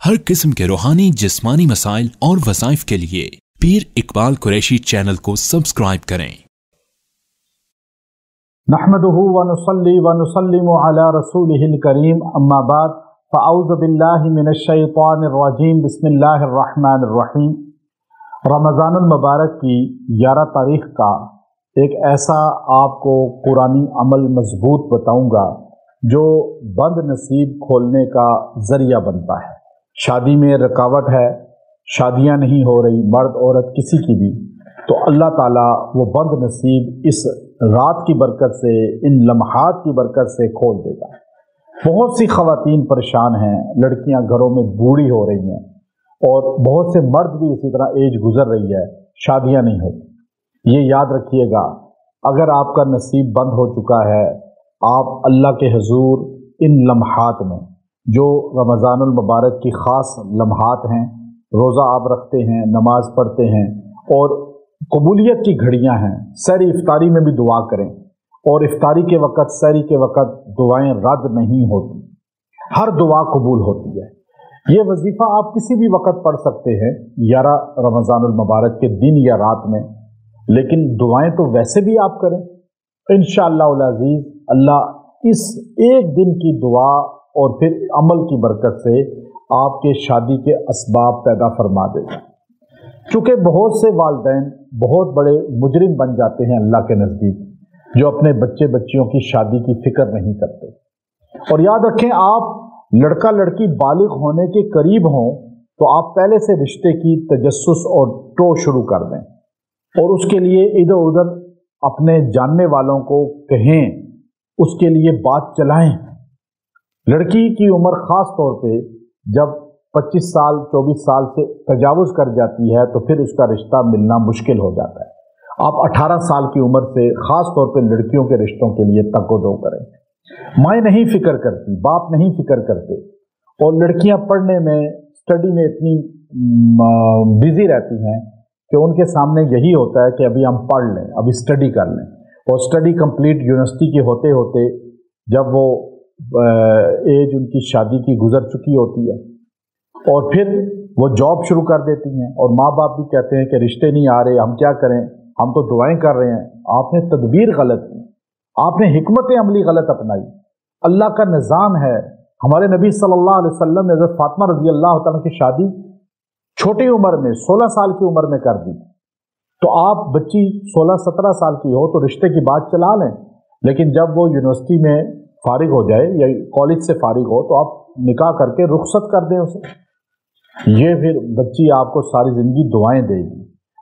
हर किस्म के रूहानी जिस्मानी मसाइल और वज़ाइफ के लिए पीर इकबाल कुरैशी चैनल को सब्सक्राइब करें। नहमदुहु व नुसल्ली व नुसल्लिमु अला रसूलिहिल करीम, अम्मा बाद, फ़अऊज़ु बिल्लाहि मिनश शैतानिर रजीम, बिस्मिल्लाहिर रहमानिर रहीम। रमज़ानुल मुबारक की 11 तारीख़ का एक ऐसा आपको कुरानी अमल मजबूत बताऊंगा जो बंद नसीब खोलने का ज़रिया बनता है। शादी में रुकावट है, शादियां नहीं हो रही, मर्द औरत किसी की भी, तो अल्लाह ताला वो बंद नसीब इस रात की बरकत से, इन लम्हात की बरकत से खोल देगा। बहुत सी ख़वातीन परेशान हैं, लड़कियां घरों में बूढ़ी हो रही हैं और बहुत से मर्द भी इसी तरह एज गुजर रही है, शादियां नहीं होती। ये याद रखिएगा, अगर आपका नसीब बंद हो चुका है, आप अल्लाह के हुजूर इन लम्हात में, जो रमज़ानुल मुबारक की ख़ास लम्हात हैं, रोज़ा आप रखते हैं, नमाज पढ़ते हैं और कबूलियत की घड़ियां हैं, सहरी इफ्तारी में भी दुआ करें। और इफ्तारी के वक़्त, सहरी के वक़्त दुआएं रद्द नहीं होती, हर दुआ कबूल होती है। ये वजीफ़ा आप किसी भी वक़्त पढ़ सकते हैं 11 रमज़ानुल मुबारक के दिन या रात में, लेकिन दुआएं तो वैसे भी आप करें। इंशाअल्लाह उल अज़ीज़ अल्लाह इस एक दिन की दुआ और फिर अमल की बरकत से आपके शादी के असबाब पैदा फरमा देगा। चूँकि बहुत से वालिदैन बहुत बड़े मुजरिम बन जाते हैं अल्लाह के नज़दीक, जो अपने बच्चे बच्चियों की शादी की फ़िक्र नहीं करते। और याद रखें, आप लड़का लड़की बालिग होने के करीब हों तो आप पहले से रिश्ते की तजस्सुस और टो शुरू कर दें और उसके लिए इधर उधर अपने जानने वालों को कहें, उसके लिए बात चलाएं। लड़की की उम्र ख़ास तौर पे जब 25 साल 24 साल से तजावुज़ कर जाती है तो फिर उसका रिश्ता मिलना मुश्किल हो जाता है। आप 18 साल की उम्र से ख़ास तौर पे लड़कियों के रिश्तों के लिए तको-दो करें। माएँ नहीं फ़िक्र करती, बाप नहीं फ़िक्र करते और लड़कियां पढ़ने में, स्टडी में इतनी बिज़ी रहती हैं कि उनके सामने यही होता है कि अभी हम पढ़ लें, अभी स्टडी कर लें। और स्टडी कंप्लीट यूनिवर्सिटी के होते होते जब वो एज उनकी शादी की गुजर चुकी होती है और फिर वो जॉब शुरू कर देती हैं और माँ बाप भी कहते हैं कि रिश्ते नहीं आ रहे, हम क्या करें, हम तो दुआएं कर रहे हैं। आपने तदबीर गलत की, आपने हिकमत अमली गलत अपनाई। अल्लाह का निज़ाम है। हमारे नबी सल्लल्लाहु अलैहि वसल्लम ने हज़रत फातिमा रज़ी अल्लाह तआला की शादी छोटी उम्र में 16 साल की उम्र में कर दी। तो आप बच्ची 16-17 साल की हो तो रिश्ते की बात चला लें, लेकिन जब वो यूनिवर्सिटी में फारिग हो जाए या कॉलेज से फारिग हो तो आप निकाह करके रुखसत कर दें उसे। ये फिर बच्ची आपको सारी ज़िंदगी दुआएं देगी,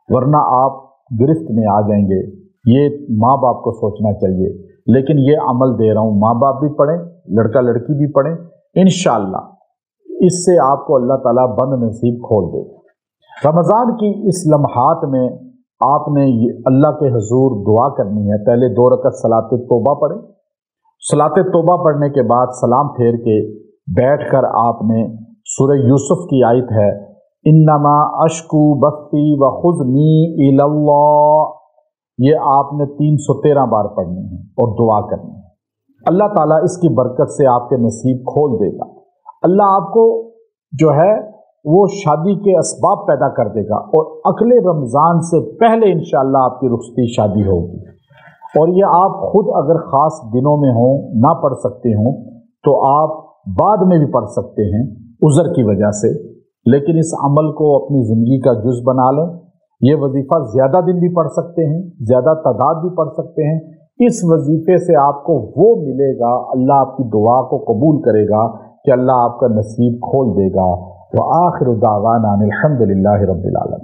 वरना आप गिरफ्त में आ जाएंगे। ये माँ बाप को सोचना चाहिए। लेकिन ये अमल दे रहा हूँ, माँ बाप भी पढ़ें, लड़का लड़की भी पढ़ें, इंशाअल्लाह इससे आपको अल्लाह ताला बंद नसीब खोल देगा। रमज़ान की इस लम्हात में आपने अल्लाह के हुजूर दुआ करनी है। पहले 2 रकत सलात तौबा पढ़ें। सलात तौबा पढ़ने के बाद सलाम फेर के बैठकर आपने सूरह यूसुफ की आयत है, इन्नमा अश्कू बस्ती व खुज़नी इलल्लाह, ये आपने 313 बार पढ़नी है और दुआ करनी है। अल्लाह ताला इसकी बरकत से आपके नसीब खोल देगा। अल्लाह आपको जो है वो शादी के असबाब पैदा कर देगा और अगले रमज़ान से पहले इंशाअल्लाह आपकी रुखसती शादी होगी। और ये आप खुद अगर ख़ास दिनों में हों, ना पढ़ सकते हों, तो आप बाद में भी पढ़ सकते हैं उज़र की वजह से। लेकिन इस अमल को अपनी ज़िंदगी का जुज़ बना लें। ये वजीफ़ा ज़्यादा दिन भी पढ़ सकते हैं, ज़्यादा तादाद भी पढ़ सकते हैं। इस वजीफ़े से आपको वो मिलेगा, अल्लाह आपकी दुआ को कबूल करेगा कि अल्लाह आपका नसीब खोल देगा। व आखिरु दावाना अनिल हम्दुलिल्लाहि रब्बिल आलमीन।